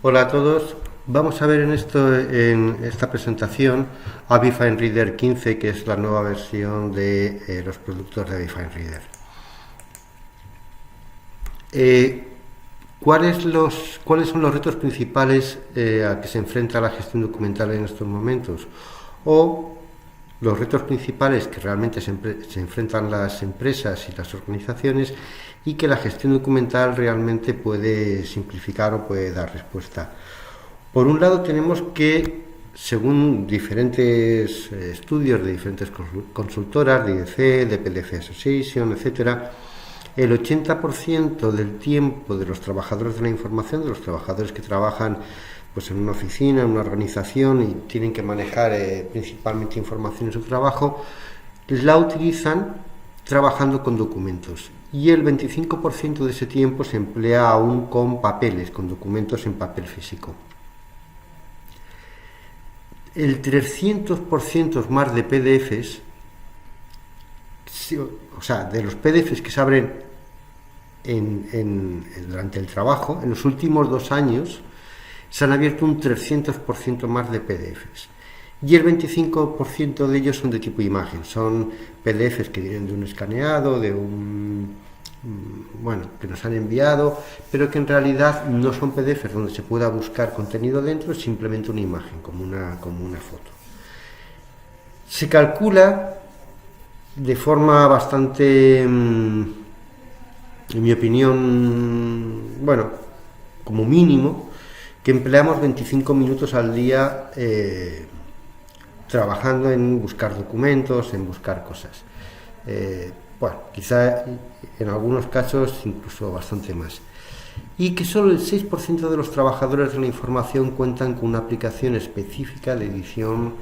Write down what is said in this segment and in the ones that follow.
Hola a todos. Vamos a ver en esta presentación Avifine Reader 15, que es la nueva versión de los productos de Avifine Reader. ¿Cuáles son los retos principales a que se enfrenta la gestión documental en estos momentos? O los retos principales que realmente se enfrentan las empresas y las organizaciones y que la gestión documental realmente puede simplificar o puede dar respuesta. Por un lado tenemos que, según diferentes estudios de diferentes consultoras, de IDC, de PDF Association, etc., el 80% del tiempo de los trabajadores de la información, de los trabajadores que trabajan pues en una oficina, en una organización y tienen que manejar principalmente información en su trabajo, la utilizan trabajando con documentos. Y el 25% de ese tiempo se emplea aún con papeles, con documentos en papel físico. El 300% más de PDFs, o sea, de los PDFs que se abren durante el trabajo, en los últimos 2 años se han abierto un 300% más de PDFs. Y el 25% de ellos son de tipo imagen, son PDFs que vienen de un escaneado, que nos han enviado, pero que en realidad no son PDFs donde se pueda buscar contenido dentro, es simplemente una imagen, como una foto. Se calcula de forma bastante, en mi opinión, como mínimo, que empleamos 25 minutos al día trabajando en buscar documentos, en buscar cosas. Quizá en algunos casos incluso bastante más. Y que solo el 6% de los trabajadores de la información cuentan con una aplicación específica de edición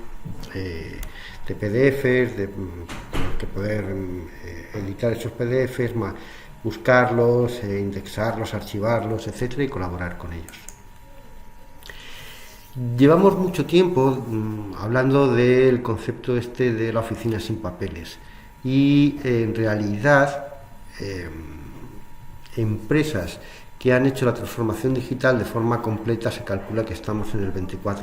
de PDFs, que poder editar esos PDFs, buscarlos, indexarlos, archivarlos, etcétera, y colaborar con ellos. Llevamos mucho tiempo hablando del concepto de la oficina sin papeles y en realidad empresas que han hecho la transformación digital de forma completa se calcula que estamos en el 24%.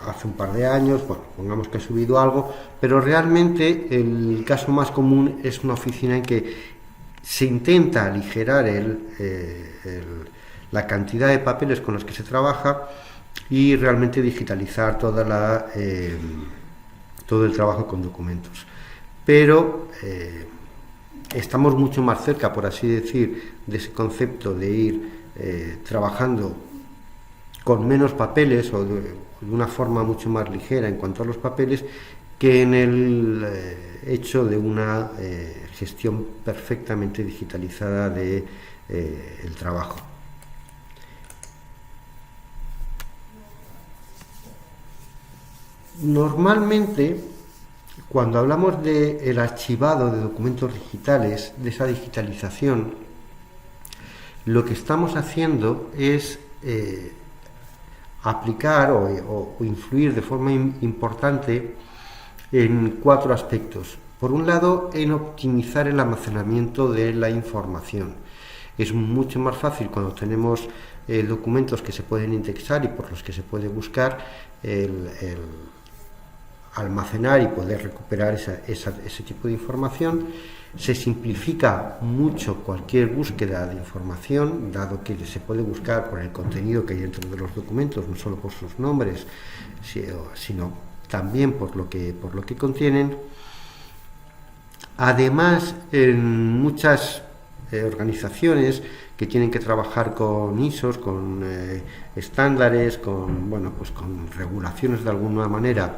Hace un par de años, pongamos que ha subido algo, pero realmente el caso más común es una oficina en que se intenta aligerar la cantidad de papeles con los que se trabaja y realmente digitalizar todo el trabajo con documentos. Pero estamos mucho más cerca, por así decir, de ese concepto de ir trabajando con menos papeles o de una forma mucho más ligera en cuanto a los papeles, que en el hecho de una gestión perfectamente digitalizada del trabajo. Normalmente, cuando hablamos del archivado de documentos digitales, de esa digitalización, lo que estamos haciendo es aplicar o influir de forma importante en 4 aspectos. Por un lado, en optimizar el almacenamiento de la información. Es mucho más fácil cuando tenemos documentos que se pueden indexar y por los que se puede buscar el almacenar y poder recuperar ese tipo de información. Se simplifica mucho cualquier búsqueda de información, dado que se puede buscar por el contenido que hay dentro de los documentos, no solo por sus nombres, sino también por lo que contienen. Además, en muchas organizaciones que tienen que trabajar con ISOs, con estándares, con regulaciones de alguna manera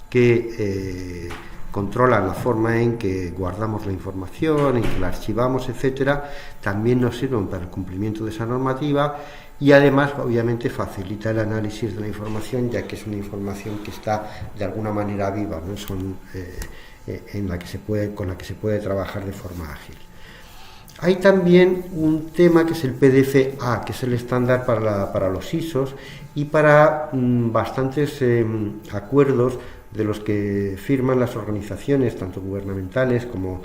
que controlan la forma en que guardamos la información, en que la archivamos, etcétera, también nos sirven para el cumplimiento de esa normativa y además obviamente facilita el análisis de la información, ya que es una información que está de alguna manera viva, ¿no? Con la que se puede trabajar de forma ágil. Hay también un tema que es el PDF-A, que es el estándar para los ISOs y para bastantes acuerdos de los que firman las organizaciones, tanto gubernamentales como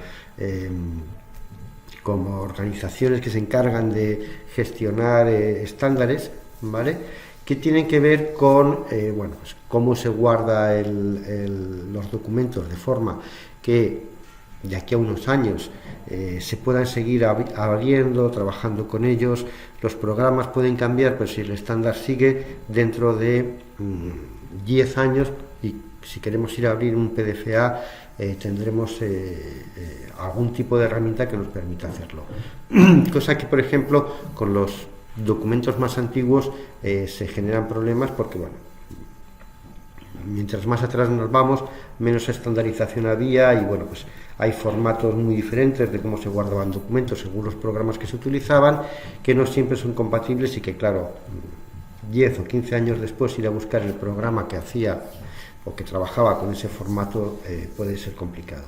como organizaciones que se encargan de gestionar estándares, ¿vale?, que tienen que ver con bueno, pues cómo se guarda los documentos de forma que de aquí a unos años se puedan seguir abriendo, trabajando con ellos. Los programas pueden cambiar, pero si el estándar sigue, dentro de 10 años, y si queremos ir a abrir un PDFA, tendremos algún tipo de herramienta que nos permita hacerlo. Cosa que, por ejemplo, con los documentos más antiguos se generan problemas porque, bueno, mientras más atrás nos vamos, menos estandarización había y, bueno, pues hay formatos muy diferentes de cómo se guardaban documentos según los programas que se utilizaban, que no siempre son compatibles y que, claro, 10 o 15 años después ir a buscar el programa que hacía o que trabajaba con ese formato puede ser complicado.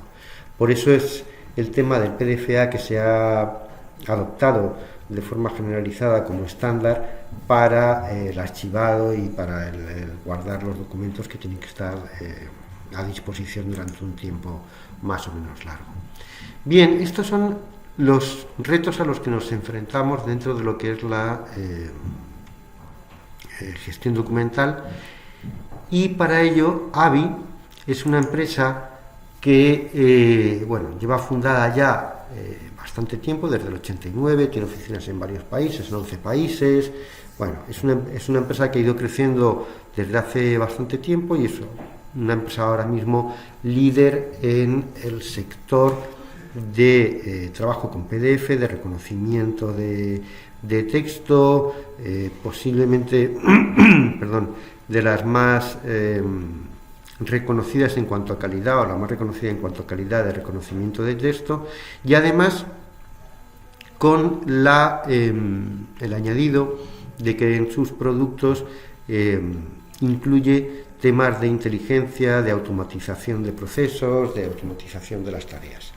Por eso es el tema del PDFA que se ha adoptado de forma generalizada como estándar para el archivado y para el guardar los documentos que tienen que estar a disposición durante un tiempo más o menos largo. Bien, estos son los retos a los que nos enfrentamos dentro de lo que es la gestión documental, y para ello AVI es una empresa que bueno, lleva fundada ya bastante tiempo, desde el 89, tiene oficinas en varios países, en 11 países. Bueno, es una empresa que ha ido creciendo desde hace bastante tiempo y es una empresa ahora mismo líder en el sector de trabajo con PDF, de reconocimiento de texto, posiblemente perdón, de las más reconocidas en cuanto a calidad, o la más reconocida en cuanto a calidad de reconocimiento de texto, y además con el añadido de que en sus productos incluye temas de inteligencia, de automatización de procesos, de automatización de las tareas.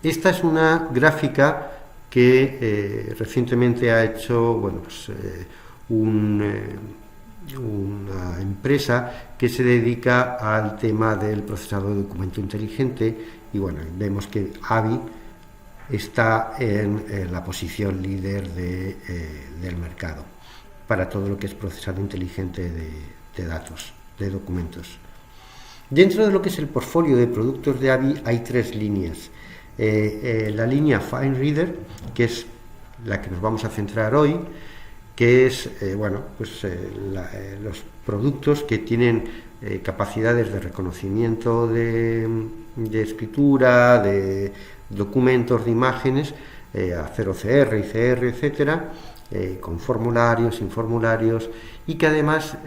Esta es una gráfica que recientemente ha hecho, bueno, pues, una empresa que se dedica al tema del procesado de documento inteligente, y bueno, vemos que AVI está en la posición líder del mercado para todo lo que es procesado inteligente de datos, de documentos. Dentro de lo que es el portfolio de productos de AVI hay tres líneas. La línea FineReader, que es la que nos vamos a centrar hoy, que es bueno, pues, los productos que tienen capacidades de reconocimiento de escritura, de documentos, de imágenes, hacer OCR, ICR, etcétera, con formularios, sin formularios, y que además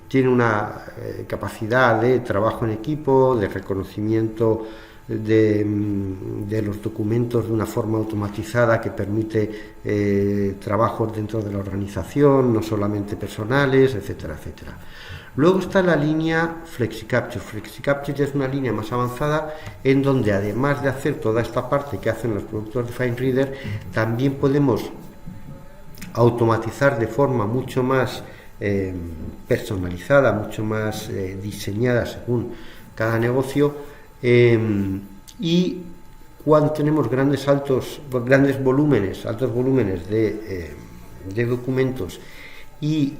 tiene una capacidad de trabajo en equipo, de reconocimiento de los documentos de una forma automatizada que permite trabajos dentro de la organización, no solamente personales, etcétera, etcétera. Luego está la línea FlexiCapture. FlexiCapture ya es una línea más avanzada en donde, además de hacer toda esta parte que hacen los productos de FineReader, también podemos automatizar de forma mucho más personalizada, mucho más diseñada según cada negocio, y cuando tenemos altos volúmenes de documentos, y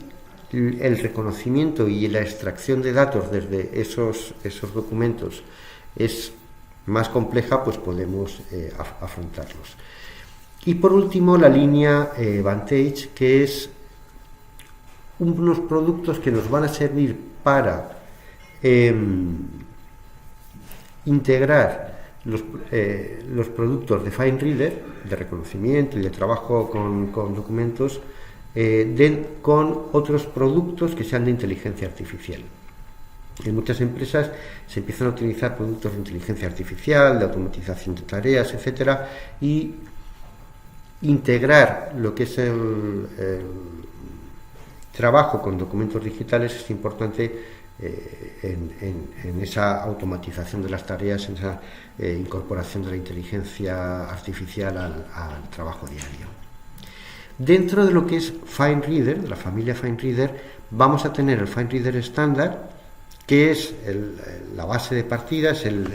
el reconocimiento y la extracción de datos desde esos documentos es más compleja, pues podemos afrontarlos. Y por último, la línea Vantage, que es unos productos que nos van a servir para integrar los productos de FineReader, de reconocimiento y de trabajo con documentos, con otros productos que sean de inteligencia artificial. En muchas empresas se empiezan a utilizar productos de inteligencia artificial, de automatización de tareas, etcétera, y integrar lo que es el trabajo con documentos digitales es importante en esa automatización de las tareas, en esa incorporación de la inteligencia artificial al trabajo diario. Dentro de lo que es FineReader, de la familia FineReader, vamos a tener el FineReader estándar, que es la base de partida, es el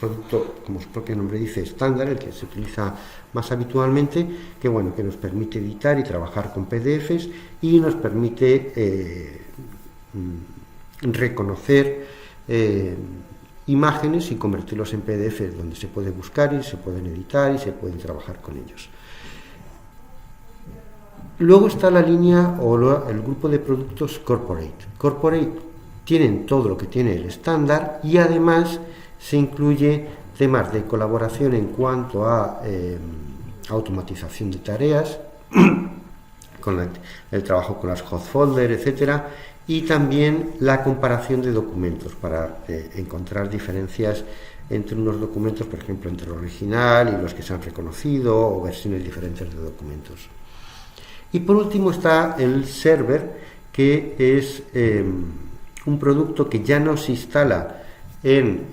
producto, como su propio nombre dice, estándar, el que se utiliza más habitualmente, que bueno, que nos permite editar y trabajar con PDFs y nos permite reconocer imágenes y convertirlos en PDFs donde se puede buscar y se pueden editar y se pueden trabajar con ellos. Luego está la línea o el grupo de productos Corporate. Corporate tienen todo lo que tiene el estándar y además se incluye temas de colaboración en cuanto a automatización de tareas, con el trabajo con las hot folders, etcétera, y también la comparación de documentos para encontrar diferencias entre unos documentos, por ejemplo, entre el original y los que se han reconocido o versiones diferentes de documentos. Y por último está el server, que es un producto que ya no se instala en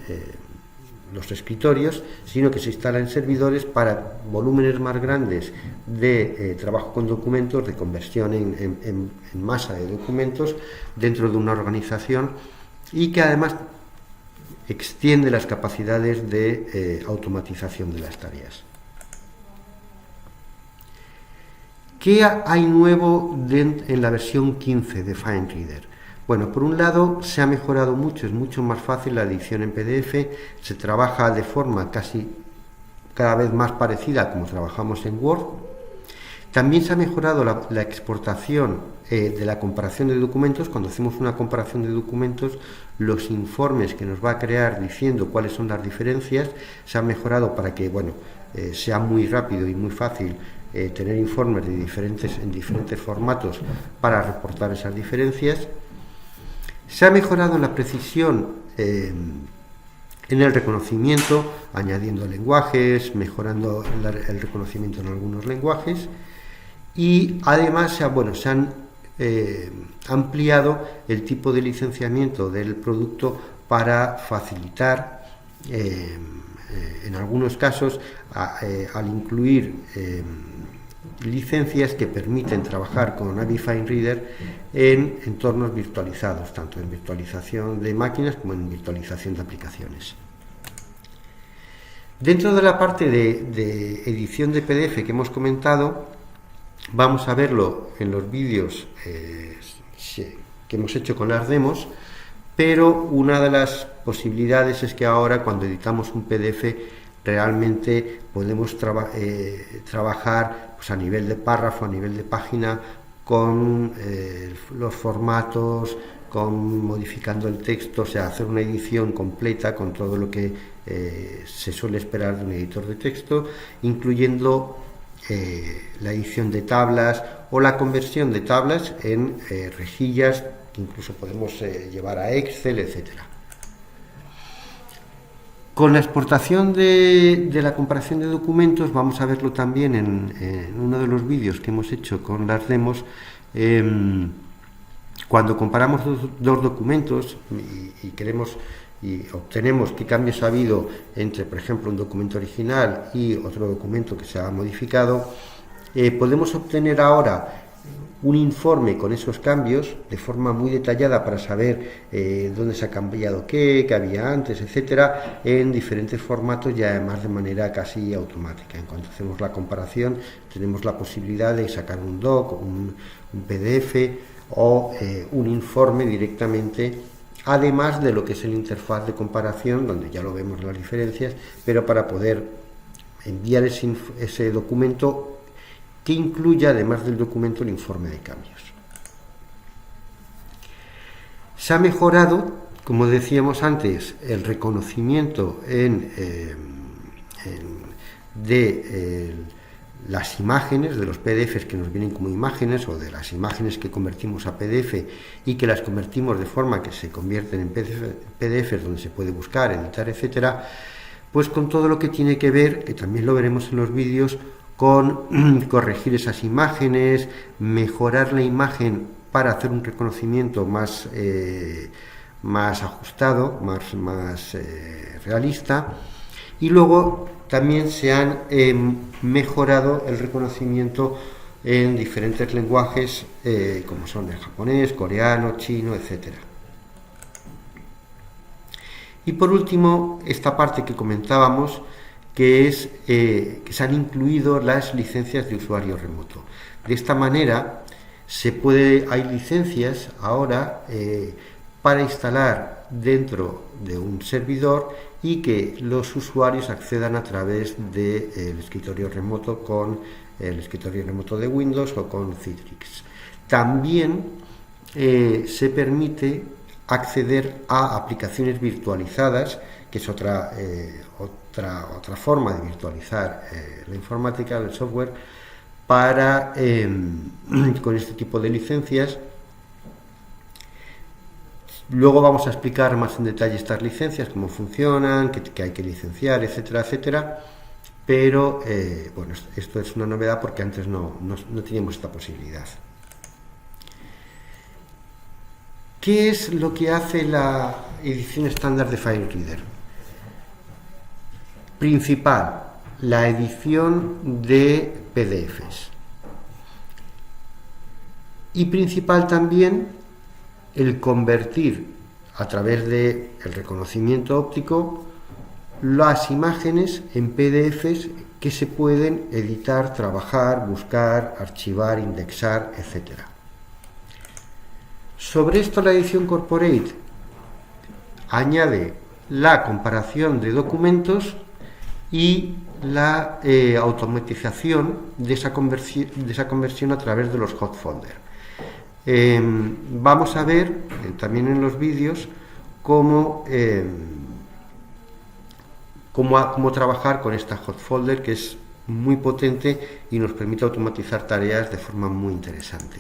los escritorios, sino que se instala en servidores para volúmenes más grandes de trabajo con documentos, de conversión en masa de documentos dentro de una organización, y que además extiende las capacidades de automatización de las tareas. ¿Qué hay nuevo en la versión 15 de FineReader? Bueno, por un lado se ha mejorado mucho, es mucho más fácil la edición en PDF, se trabaja de forma casi cada vez más parecida a como trabajamos en Word. También se ha mejorado la exportación de la comparación de documentos. Cuando hacemos una comparación de documentos, los informes que nos va a crear diciendo cuáles son las diferencias se han mejorado para que sea muy rápido y muy fácil tener informes en diferentes formatos para reportar esas diferencias. Se ha mejorado la precisión en el reconocimiento, añadiendo lenguajes, mejorando el reconocimiento en algunos lenguajes, y además se han ampliado el tipo de licenciamiento del producto para facilitar, en algunos casos, al incluir licencias que permiten trabajar con AVI FineReader en entornos virtualizados, tanto en virtualización de máquinas como en virtualización de aplicaciones. Dentro de la parte de edición de PDF que hemos comentado, vamos a verlo en los vídeos que hemos hecho con las demos, pero una de las posibilidades es que ahora, cuando editamos un PDF, realmente podemos trabajar a nivel de párrafo, a nivel de página, con los formatos, modificando el texto, o sea, hacer una edición completa con todo lo que se suele esperar de un editor de texto, incluyendo la edición de tablas o la conversión de tablas en rejillas, que incluso podemos llevar a Excel, etcétera. Con la exportación de la comparación de documentos, vamos a verlo también en uno de los vídeos que hemos hecho con las demos. Cuando comparamos dos documentos y obtenemos qué cambios ha habido entre, por ejemplo, un documento original y otro documento que se ha modificado, podemos obtener ahora un informe con esos cambios de forma muy detallada para saber dónde se ha cambiado qué había antes, etcétera, en diferentes formatos y además de manera casi automática. En cuanto hacemos la comparación, tenemos la posibilidad de sacar un doc, un PDF o un informe directamente, además de lo que es el interfaz de comparación, donde ya lo vemos las diferencias, pero para poder enviar ese documento que incluya, además del documento, el informe de cambios. Se ha mejorado, como decíamos antes, el reconocimiento de las imágenes, de los PDFs que nos vienen como imágenes, o de las imágenes que convertimos a PDF y que las convertimos de forma que se convierten en PDFs donde se puede buscar, editar, etcétera, pues con todo lo que tiene que ver, que también lo veremos en los vídeos, con corregir esas imágenes, mejorar la imagen para hacer un reconocimiento más ajustado, más realista, y luego también se han mejorado el reconocimiento en diferentes lenguajes, como son el japonés, coreano, chino, etcétera. Y por último, esta parte que comentábamos, que es que se han incluido las licencias de usuario remoto. De esta manera hay licencias ahora para instalar dentro de un servidor y que los usuarios accedan a través del escritorio remoto con el escritorio remoto de Windows o con Citrix. También se permite acceder a aplicaciones virtualizadas, que es otra forma de virtualizar la informática, el software, para con este tipo de licencias. Luego vamos a explicar más en detalle estas licencias, cómo funcionan, qué hay que licenciar, etcétera, etcétera. Pero bueno, esto es una novedad porque antes no teníamos esta posibilidad. ¿Qué es lo que hace la edición estándar de FileReader? Principal, la edición de PDFs. Y principal también el convertir a través del reconocimiento óptico las imágenes en PDFs que se pueden editar, trabajar, buscar, archivar, indexar, etc. Sobre esto la edición Corporate añade la comparación de documentos y la automatización de esa conversión a través de los hot folders. Vamos a ver también en los vídeos cómo trabajar con esta hot folder, que es muy potente y nos permite automatizar tareas de forma muy interesante.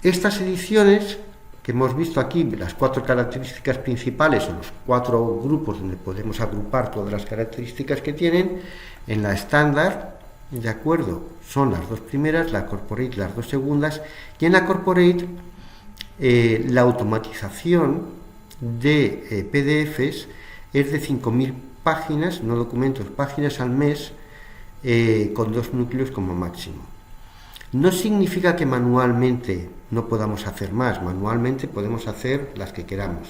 Estas ediciones que hemos visto aquí, las 4 características principales o los 4 grupos donde podemos agrupar todas las características que tienen, en la estándar, de acuerdo, son las 2 primeras, la Corporate las 2 segundas, y en la Corporate la automatización de PDFs es de 5.000 páginas, no documentos, páginas al mes, con 2 núcleos como máximo. No significa que manualmente no podamos hacer más, manualmente podemos hacer las que queramos,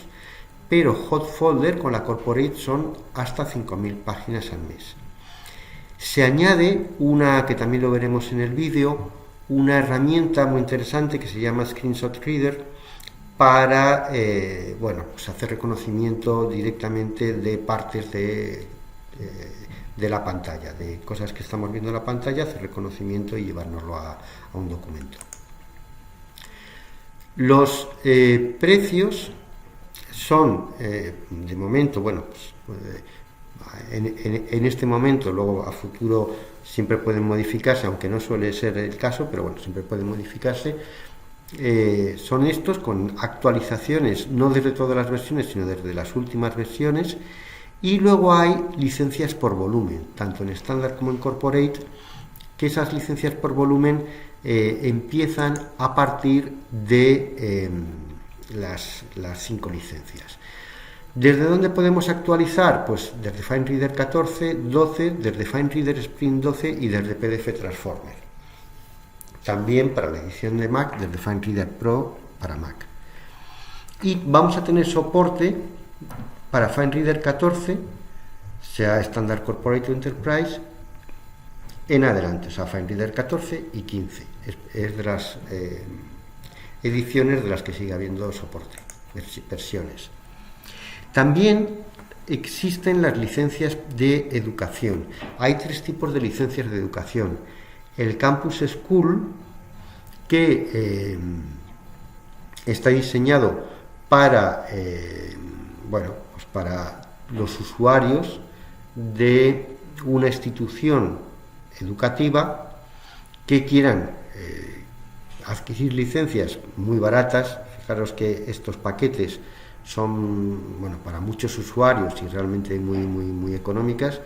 pero hot folder con la Corporate son hasta 5.000 páginas al mes. Se añade una, que también lo veremos en el vídeo, una herramienta muy interesante que se llama Screenshot Reader para hacer reconocimiento directamente de partes de la pantalla, de cosas que estamos viendo en la pantalla, hacer reconocimiento y llevárnoslo a un documento. Los precios son, de momento, en este momento, luego a futuro siempre pueden modificarse, aunque no suele ser el caso, pero bueno, siempre pueden modificarse. Son estos con actualizaciones, no desde todas las versiones, sino desde las últimas versiones. Y luego hay licencias por volumen, tanto en estándar como en Corporate, que esas licencias por volumen empiezan a partir de las 5 licencias. ¿Desde dónde podemos actualizar? Pues desde FileReader 14, 12, desde FileReader Sprint 12 y desde PDF Transformer. También para la edición de Mac, desde FileReader Pro para Mac. Y vamos a tener soporte para FileReader 14, sea estándar Corporate o Enterprise, en adelante, o sea, FileReader 14 y 15. Es de las ediciones de las que sigue habiendo soporte, versiones. También existen las licencias de educación. Hay 3 tipos de licencias de educación. El Campus School, que está diseñado para para los usuarios de una institución educativa que quieran adquirir licencias muy baratas. Fijaros que estos paquetes son, para muchos usuarios y realmente muy económicas.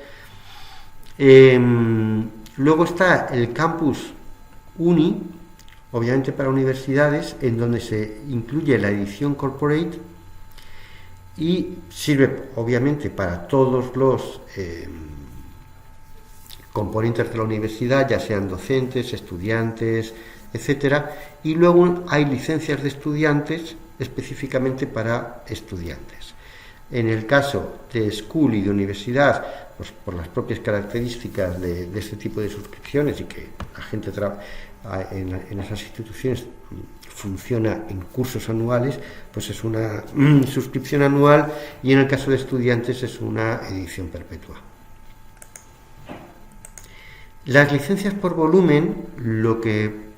Luego está el Campus Uni, obviamente para universidades, en donde se incluye la edición Corporate y sirve obviamente para todos los componentes de la universidad, ya sean docentes, estudiantes, etcétera. Y luego hay licencias de estudiantes específicamente para estudiantes. En el caso de school y de universidad, pues por las propias características de este tipo de suscripciones y que la gente en esas instituciones funciona en cursos anuales, pues es una suscripción anual, y en el caso de estudiantes es una edición perpetua. Las licencias por volumen lo que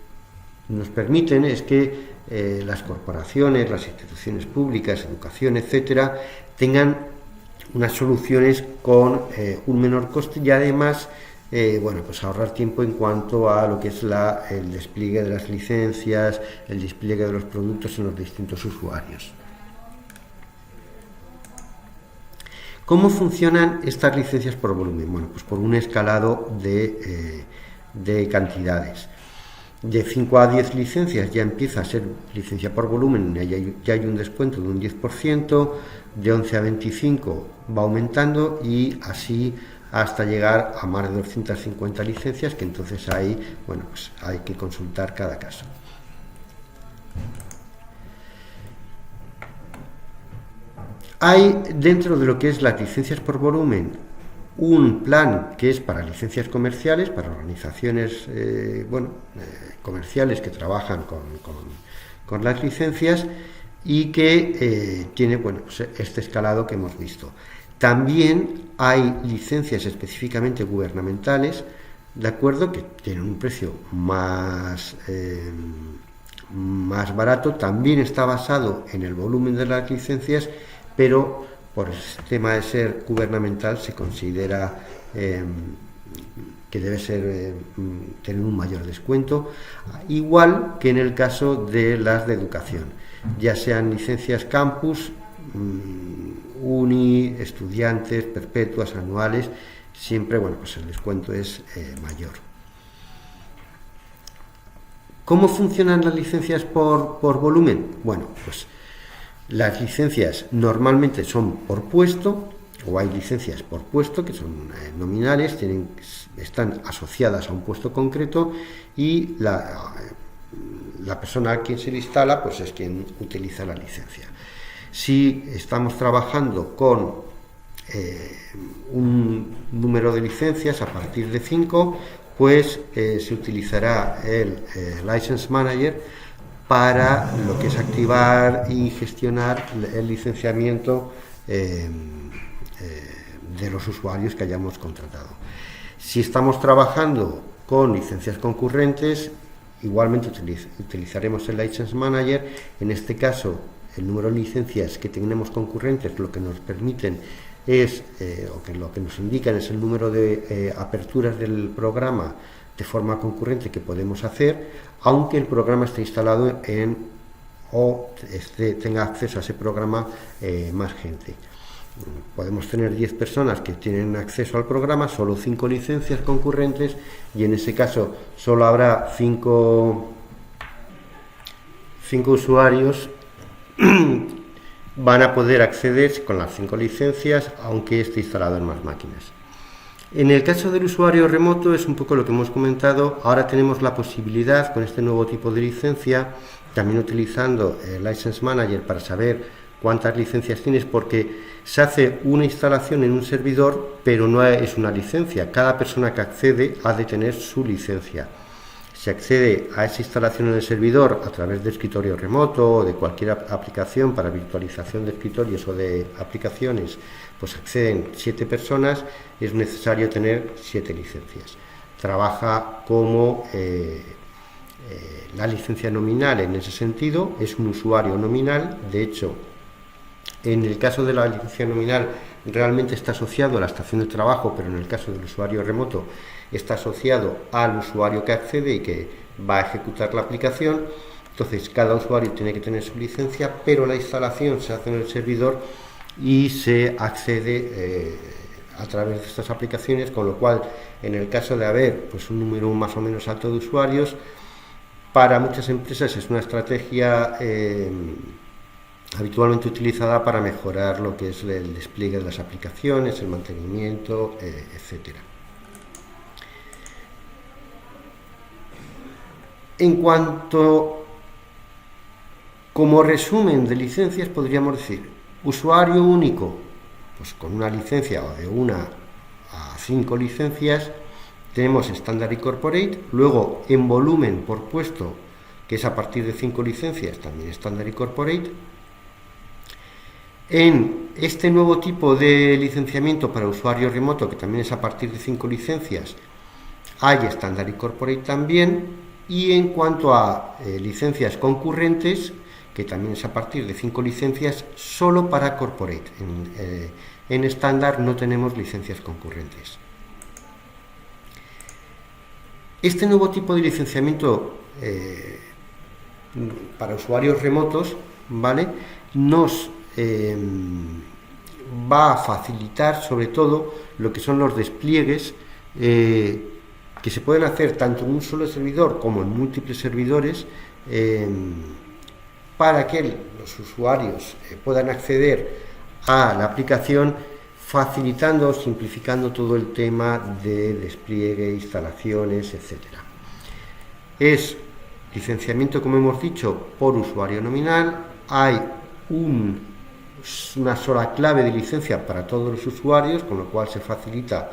nos permiten es que las corporaciones, las instituciones públicas, educación, etcétera, tengan unas soluciones con un menor coste y además pues ahorrar tiempo en cuanto a lo que es el despliegue de las licencias, el despliegue de los productos en los distintos usuarios. ¿Cómo funcionan estas licencias por volumen? Bueno, pues por un escalado de cantidades. De 5 a 10 licencias ya empieza a ser licencia por volumen, ya hay un descuento de un 10%, de 11 a 25 va aumentando y así hasta llegar a más de 250 licencias, que entonces ahí, bueno, pues hay que consultar cada caso. Hay dentro de lo que es las licencias por volumen un plan que es para licencias comerciales, para organizaciones comerciales que trabajan con las licencias y que tiene pues este escalado que hemos visto. También hay licencias específicamente gubernamentales, de acuerdo, que tienen un precio más barato, también está basado en el volumen de las licencias, pero por el sistema de ser gubernamental se considera que debe tener un mayor descuento, igual que en el caso de las de educación, ya sean licencias campus, uni, estudiantes, perpetuas, anuales, siempre pues el descuento es mayor. ¿Cómo funcionan las licencias por volumen? Bueno, pues las licencias normalmente son por puesto, o hay licencias por puesto que son nominales, están asociadas a un puesto concreto, y la persona a quien se le instala pues es quien utiliza la licencia. Si estamos trabajando con un número de licencias a partir de 5, pues se utilizará el License Manager para lo que es activar y gestionar el licenciamiento de los usuarios que hayamos contratado. Si estamos trabajando con licencias concurrentes, igualmente utilizaremos el License Manager. En este caso, el número de licencias que tenemos concurrentes lo que nos permiten es, lo que nos indican es el número de aperturas del programa de forma concurrente que podemos hacer, aunque el programa esté instalado tenga acceso a ese programa más gente. Podemos tener 10 personas que tienen acceso al programa, solo 5 licencias concurrentes, y en ese caso solo habrá 5 usuarios van a poder acceder con las 5 licencias, aunque esté instalado en más máquinas. En el caso del usuario remoto es un poco lo que hemos comentado. Ahora tenemos la posibilidad, con este nuevo tipo de licencia, también utilizando el License Manager para saber cuántas licencias tienes, porque se hace una instalación en un servidor, pero no es una licencia. Cada persona que accede ha de tener su licencia. Se accede a esa instalación en el servidor a través de escritorio remoto o de cualquier aplicación para virtualización de escritorios o de aplicaciones, pues acceden 7 personas, es necesario tener 7 licencias. Trabaja como la licencia nominal en ese sentido, es un usuario nominal. De hecho, en el caso de la licencia nominal realmente está asociado a la estación de trabajo, pero en el caso del usuario remoto está asociado al usuario que accede y que va a ejecutar la aplicación. Entonces cada usuario tiene que tener su licencia, pero la instalación se hace en el servidor y se accede a través de estas aplicaciones, con lo cual en el caso de haber pues un número más o menos alto de usuarios, para muchas empresas es una estrategia habitualmente utilizada para mejorar lo que es el despliegue de las aplicaciones, el mantenimiento, etcétera. En cuanto Como resumen de licencias podríamos decir, usuario único, pues con una licencia o de 1 a 5 licencias, tenemos estándar y corporate, luego en volumen por puesto, que es a partir de 5 licencias, también estándar y corporate. En este nuevo tipo de licenciamiento para usuario remoto, que también es a partir de 5 licencias, hay estándar y corporate también. Y en cuanto a licencias concurrentes, que también es a partir de 5 licencias, solo para corporate. En estándar no tenemos licencias concurrentes. Este nuevo tipo de licenciamiento para usuarios remotos, ¿vale?, nos va a facilitar sobre todo lo que son los despliegues que se pueden hacer tanto en un solo servidor como en múltiples servidores, para que los usuarios puedan acceder a la aplicación, facilitando, simplificando todo el tema de despliegue, instalaciones, etcétera. Es licenciamiento, como hemos dicho, por usuario nominal. Hay una sola clave de licencia para todos los usuarios, con lo cual se facilita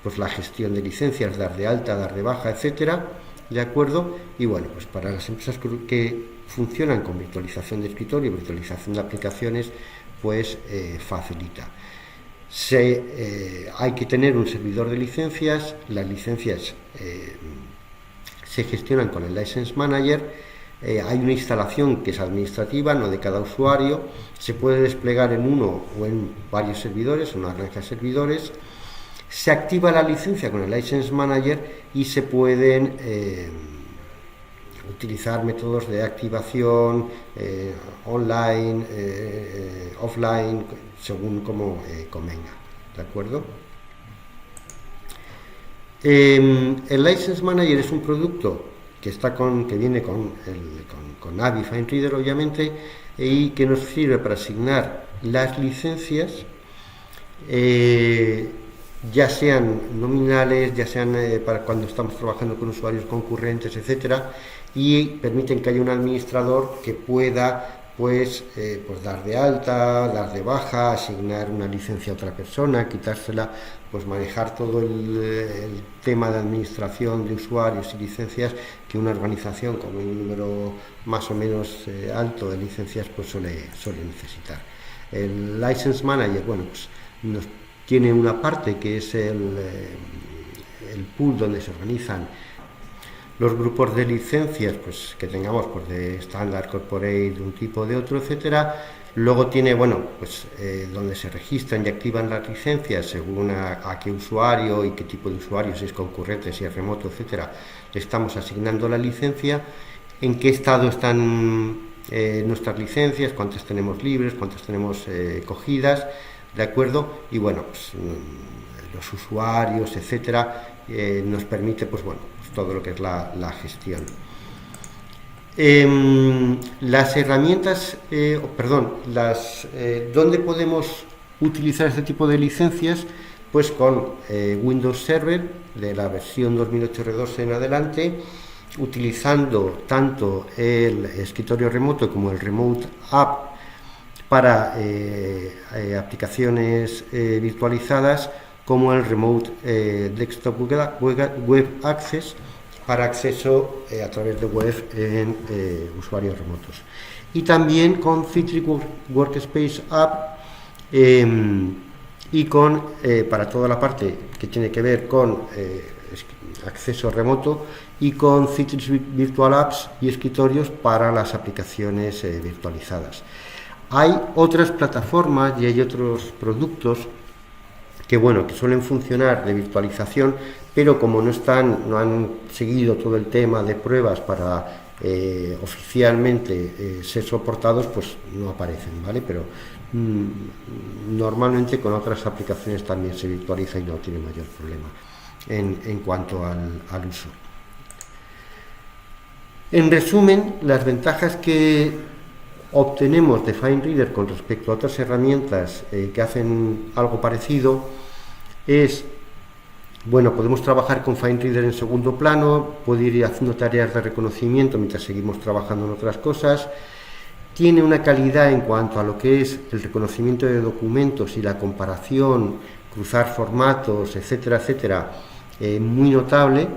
pues la gestión de licencias, dar de alta, dar de baja, etcétera, ¿de acuerdo? Y bueno, pues para las empresas que funcionan con virtualización de escritorio, virtualización de aplicaciones, pues facilita. Hay que tener un servidor de licencias. Las licencias se gestionan con el License Manager. Hay una instalación que es administrativa, no de cada usuario. Se puede desplegar en uno o en varios servidores, una granja de servidores. Se activa la licencia con el License Manager y se pueden utilizar métodos de activación online, offline, según como convenga, ¿de acuerdo? El License Manager es un producto que viene con AVI FineReader, obviamente, y que nos sirve para asignar las licencias, ya sean nominales, ya sean para cuando estamos trabajando con usuarios concurrentes, etcétera, y permiten que haya un administrador que pueda pues dar de alta, dar de baja, asignar una licencia a otra persona, quitársela, pues manejar todo el tema de administración de usuarios y licencias que una organización con un número más o menos alto de licencias pues suele necesitar. El License Manager, bueno, pues tiene una parte que es el pool donde se organizan los grupos de licencias, pues que tengamos, pues de estándar, corporate, de un tipo, de otro, etcétera. Luego tiene, bueno, pues donde se registran y activan las licencias según a qué usuario y qué tipo de usuario, si es concurrente, si es remoto, etcétera. Le estamos asignando la licencia, en qué estado están nuestras licencias, cuántas tenemos libres, cuántas tenemos cogidas, ¿de acuerdo? Y bueno, pues los usuarios, etcétera, nos permite, pues bueno, pues todo lo que es la gestión. Las herramientas, ¿dónde podemos utilizar este tipo de licencias? Pues con Windows Server de la versión 2008 R2 en adelante, utilizando tanto el escritorio remoto como el Remote App para aplicaciones virtualizadas, como el Remote Desktop Web Access para acceso a través de web en usuarios remotos. Y también con Citrix Workspace App y con para toda la parte que tiene que ver con acceso remoto, y con Citrix Virtual Apps y escritorios para las aplicaciones virtualizadas. Hay otras plataformas y hay otros productos que suelen funcionar de virtualización, pero como no han seguido todo el tema de pruebas para oficialmente ser soportados, pues no aparecen, ¿vale? Pero normalmente con otras aplicaciones también se virtualiza y no tiene mayor problema en cuanto al uso. En resumen, las ventajas que obtenemos de FineReader con respecto a otras herramientas que hacen algo parecido es, podemos trabajar con FineReader en segundo plano, puede ir haciendo tareas de reconocimiento mientras seguimos trabajando en otras cosas. tiene una calidad en cuanto a lo que es el reconocimiento de documentos y la comparación, cruzar formatos, etcétera, etcétera, muy notable.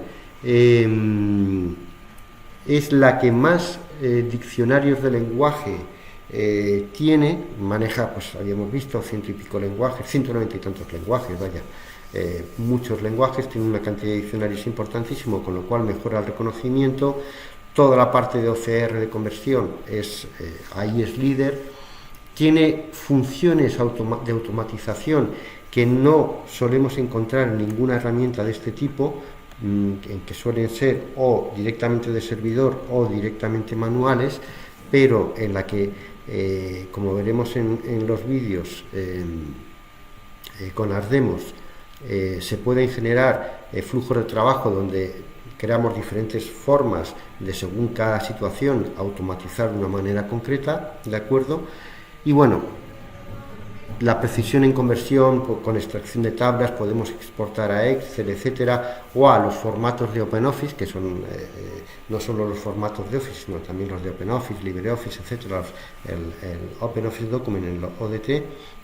Es la que más diccionarios de lenguaje tiene, maneja, pues habíamos visto, 100 y pico lenguajes, 190 y tantos lenguajes, vaya, muchos lenguajes, tiene una cantidad de diccionarios importantísimo, con lo cual mejora el reconocimiento. Toda la parte de OCR de conversión ahí es líder. Tiene funciones de automatización que no solemos encontrar en ninguna herramienta de este tipo, en que suelen ser o directamente de servidor o directamente manuales, pero en la que, como veremos en los vídeos con las demos, se pueden generar flujos de trabajo donde creamos diferentes formas de, según cada situación, automatizar de una manera concreta, ¿de acuerdo? Y bueno, la precisión en conversión con extracción de tablas, podemos exportar a Excel, etcétera, o a los formatos de OpenOffice, que son no solo los formatos de Office, sino también los de OpenOffice, LibreOffice, etcétera, el OpenOffice Document, el ODT,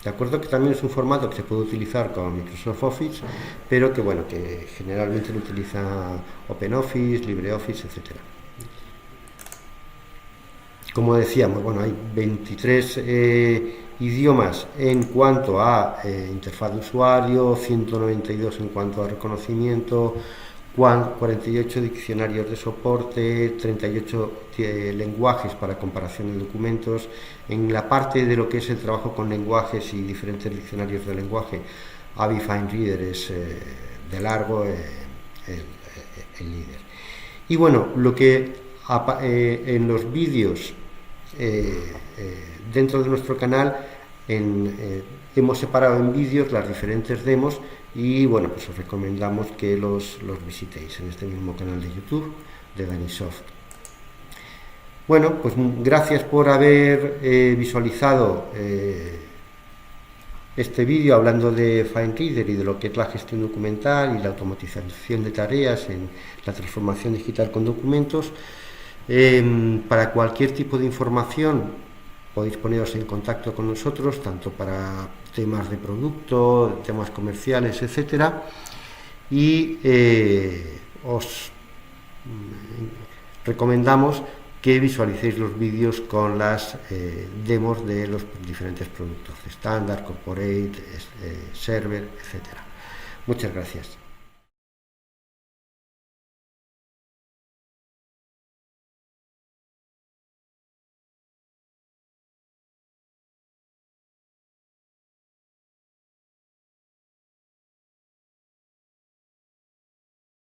de acuerdo, que también es un formato que se puede utilizar con Microsoft Office, pero que bueno, que generalmente lo utiliza OpenOffice, LibreOffice, etcétera. Como decíamos, bueno, hay 23 idiomas en cuanto a interfaz de usuario, 192 en cuanto a reconocimiento, 48 diccionarios de soporte, 38 lenguajes para comparación de documentos. En la parte de lo que es el trabajo con lenguajes y diferentes diccionarios de lenguaje, Avi Fine Reader es de largo el líder. Y bueno, lo que en los vídeos dentro de nuestro canal hemos separado en vídeos las diferentes demos, y bueno, pues os recomendamos que los visitéis en este mismo canal de YouTube de Danisoft. Bueno, pues gracias por haber visualizado este vídeo hablando de FineReader y de lo que es la gestión documental y la automatización de tareas en la transformación digital con documentos. Para cualquier tipo de información podéis poneros en contacto con nosotros, tanto para temas de producto, temas comerciales, etcétera, y os recomendamos que visualicéis los vídeos con las demos de los diferentes productos, estándar, corporate, server, etcétera. Muchas gracias.